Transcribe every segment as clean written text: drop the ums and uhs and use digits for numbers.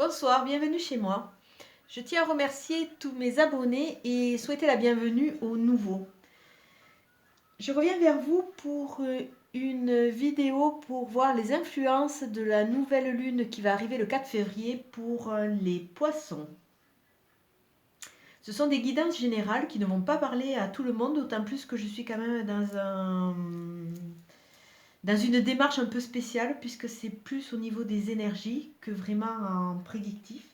Bonsoir, bienvenue chez moi. Je tiens à remercier tous mes abonnés et souhaiter la bienvenue aux nouveaux. Je reviens vers vous pour une vidéo pour voir les influences de la nouvelle lune qui va arriver le 4 février pour les poissons. Ce sont des guidances générales qui ne vont pas parler à tout le monde, d'autant plus que je suis quand même dans une démarche un peu spéciale puisque c'est plus au niveau des énergies que vraiment en prédictif.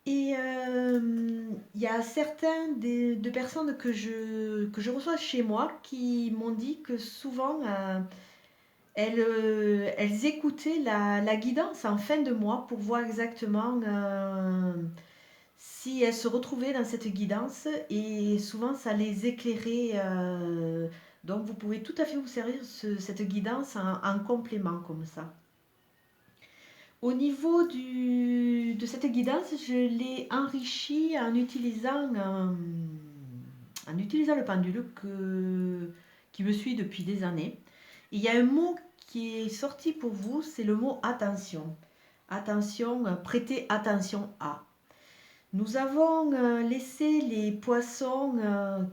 Et il y a certains de personnes que je reçois chez moi qui m'ont dit que souvent elles écoutaient la guidance en fin de mois pour voir exactement si elles se retrouvaient dans cette guidance et souvent ça les éclairait. Donc vous pouvez tout à fait vous servir cette guidance en complément comme ça. Au niveau de cette guidance, je l'ai enrichie en utilisant le pendule qui me suit depuis des années. Et il y a un mot qui est sorti pour vous, c'est le mot attention. Attention, prêtez attention à. Nous avons laissé les poissons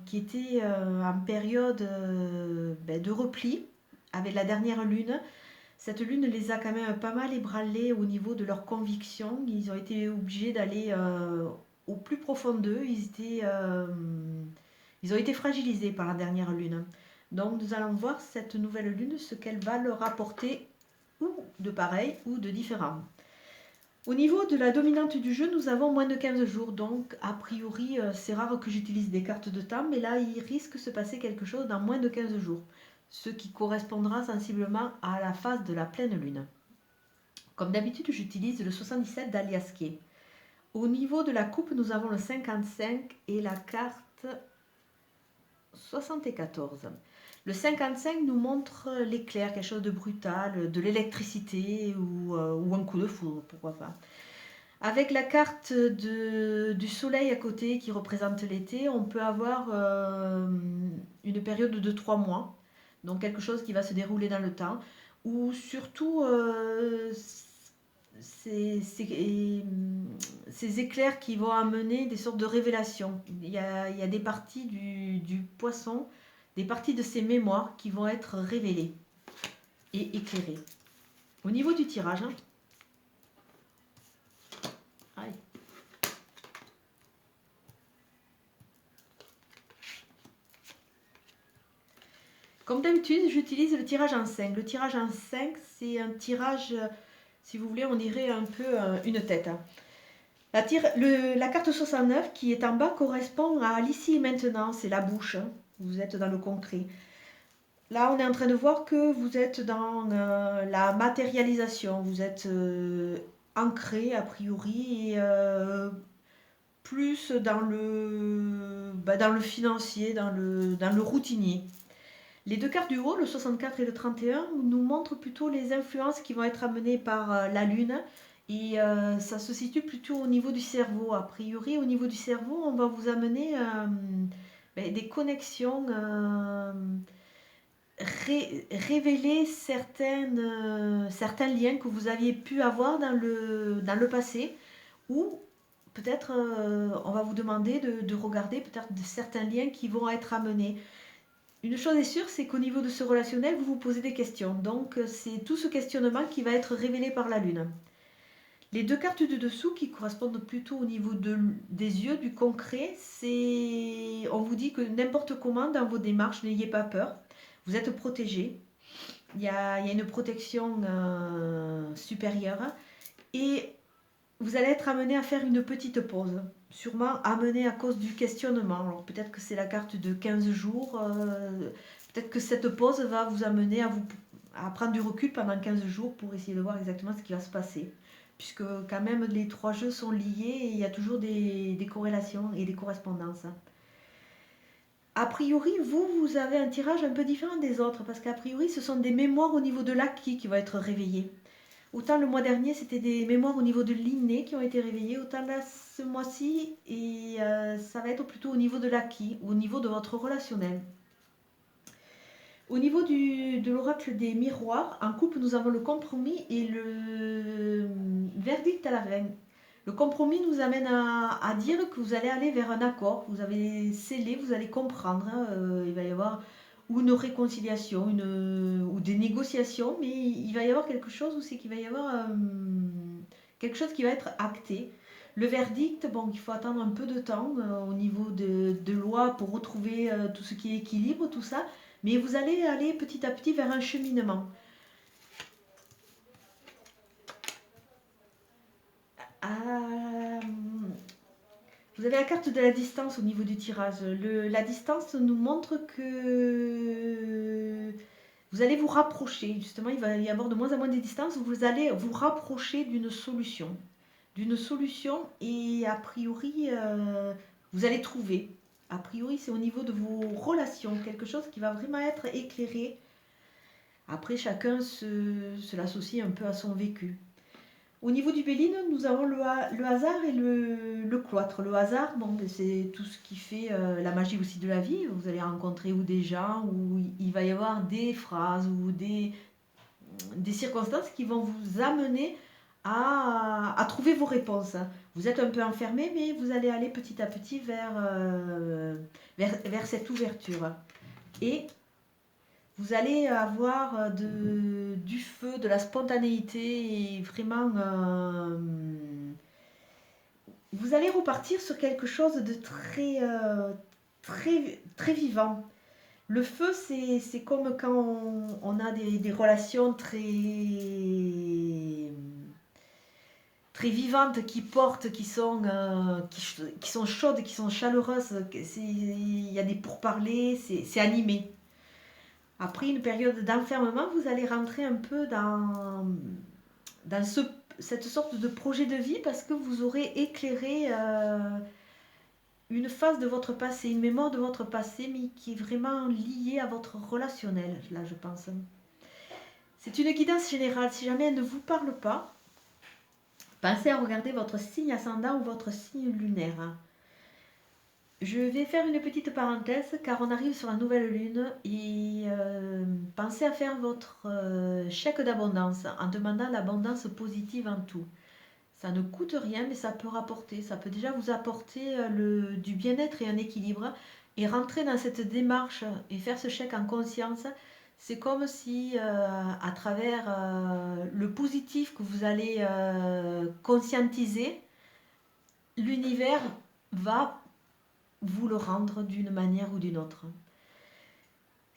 qui étaient en période de repli avec la dernière lune. Cette lune les a quand même pas mal ébranlés au niveau de leurs convictions. Ils ont été obligés d'aller au plus profond d'eux. Ils ont été fragilisés par la dernière lune. Donc nous allons voir cette nouvelle lune, ce qu'elle va leur apporter ou de pareil ou de différent. Au niveau de la dominante du jeu, nous avons moins de 15 jours. Donc a priori, c'est rare que j'utilise des cartes de temps, mais là, il risque de se passer quelque chose dans moins de 15 jours, ce qui correspondra sensiblement à la phase de la pleine lune. Comme d'habitude, j'utilise le 77 d'Aliasquet. Au niveau de la coupe, nous avons le 55 et la carte 74. Le 55 nous montre l'éclair, quelque chose de brutal, de l'électricité ou un coup de foudre, pourquoi pas. Avec la carte du soleil à côté qui représente l'été, on peut avoir une période de 3 mois, donc quelque chose qui va se dérouler dans le temps, ou surtout ces éclairs qui vont amener des sortes de révélations. Il y a des parties du poisson, des parties de ses mémoires qui vont être révélées et éclairées. Au niveau du tirage, aïe. Comme d'habitude, j'utilise le tirage en 5. Le tirage en 5, c'est un tirage, si vous voulez, on dirait un peu une tête. La carte 69 qui est en bas correspond à l'ici et maintenant, c'est la bouche. Vous êtes dans le concret. Là, on est en train de voir que vous êtes dans la matérialisation. Vous êtes ancré, a priori, et plus dans le financier, dans le routinier. Les deux cartes du haut, le 64 et le 31, nous montrent plutôt les influences qui vont être amenées par la Lune. Et ça se situe plutôt au niveau du cerveau. A priori, au niveau du cerveau, on va vous amener des connexions, révéler certains liens que vous aviez pu avoir dans le passé. Ou peut-être on va vous demander de regarder peut-être certains liens qui vont être amenés. Une chose est sûre, c'est qu'au niveau de ce relationnel, vous vous posez des questions. Donc, c'est tout ce questionnement qui va être révélé par la Lune. Les deux cartes de dessous, qui correspondent plutôt au niveau des yeux, du concret, on vous dit que n'importe comment dans vos démarches, n'ayez pas peur. Vous êtes protégé. Il y a une protection supérieure. Et vous allez être amené à faire une petite pause, sûrement amené à cause du questionnement. Alors peut-être que c'est la carte de 15 jours, peut-être que cette pause va vous amener à prendre du recul pendant 15 jours pour essayer de voir exactement ce qui va se passer. Puisque quand même les trois jeux sont liés et il y a toujours des corrélations et des correspondances. A priori, vous avez un tirage un peu différent des autres, parce qu'a priori, ce sont des mémoires au niveau de l'acquis qui vont être réveillées. Autant le mois dernier, c'était des mémoires au niveau de l'inné qui ont été réveillées, autant là, ce mois-ci, et ça va être plutôt au niveau de l'acquis, au niveau de votre relationnel. Au niveau de l'oracle des miroirs, en couple, nous avons le compromis et le verdict à la fin. Le compromis nous amène à dire que vous allez aller vers un accord, vous avez scellé, vous allez comprendre, hein, il va y avoir ou une réconciliation, ou des négociations, mais il va y avoir quelque chose où c'est qu'il va y avoir quelque chose qui va être acté. Le verdict, bon, il faut attendre un peu de temps au niveau de loi pour retrouver tout ce qui est équilibre, tout ça, mais vous allez aller petit à petit vers un cheminement. Euh, Vous avez la carte de la distance au niveau du tirage. La distance nous montre que vous allez vous rapprocher. Justement, il va y avoir de moins en moins de distance. Vous allez vous rapprocher d'une solution. D'une solution et a priori, vous allez trouver. A priori, c'est au niveau de vos relations. Quelque chose qui va vraiment être éclairé. Après, chacun se l'associe un peu à son vécu. Au niveau du Béline, nous avons le hasard et le cloître. Le hasard, bon, c'est tout ce qui fait la magie aussi de la vie. Vous allez rencontrer ou des gens, où il va y avoir des phrases ou des circonstances qui vont vous amener à trouver vos réponses. Vous êtes un peu enfermé, mais vous allez aller petit à petit vers cette ouverture. Et vous allez avoir du feu, de la spontanéité et vraiment vous allez repartir sur quelque chose de très vivant. Le feu, c'est comme quand on a des relations très vivantes qui portent, qui sont chaudes, qui sont chaleureuses. Il y a des pourparlers, c'est animé. Après une période d'enfermement, vous allez rentrer un peu dans cette sorte de projet de vie parce que vous aurez éclairé une phase de votre passé, une mémoire de votre passé, mais qui est vraiment liée à votre relationnel, là je pense. C'est une guidance générale. Si jamais elle ne vous parle pas, pensez à regarder votre signe ascendant ou votre signe lunaire. Je vais faire une petite parenthèse car on arrive sur la nouvelle lune et pensez à faire votre chèque d'abondance en demandant l'abondance positive en tout. Ça ne coûte rien mais ça peut rapporter, ça peut déjà vous apporter du bien-être et un équilibre et rentrer dans cette démarche et faire ce chèque en conscience. C'est comme si à travers le positif que vous allez conscientiser, l'univers va vous le rendre d'une manière ou d'une autre.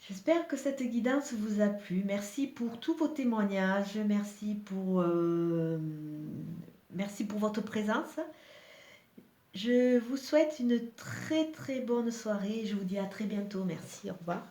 J'espère que cette guidance vous a plu. Merci pour tous vos témoignages. Merci pour votre présence. Je vous souhaite une très très bonne soirée. Je vous dis à très bientôt. Merci. Au revoir.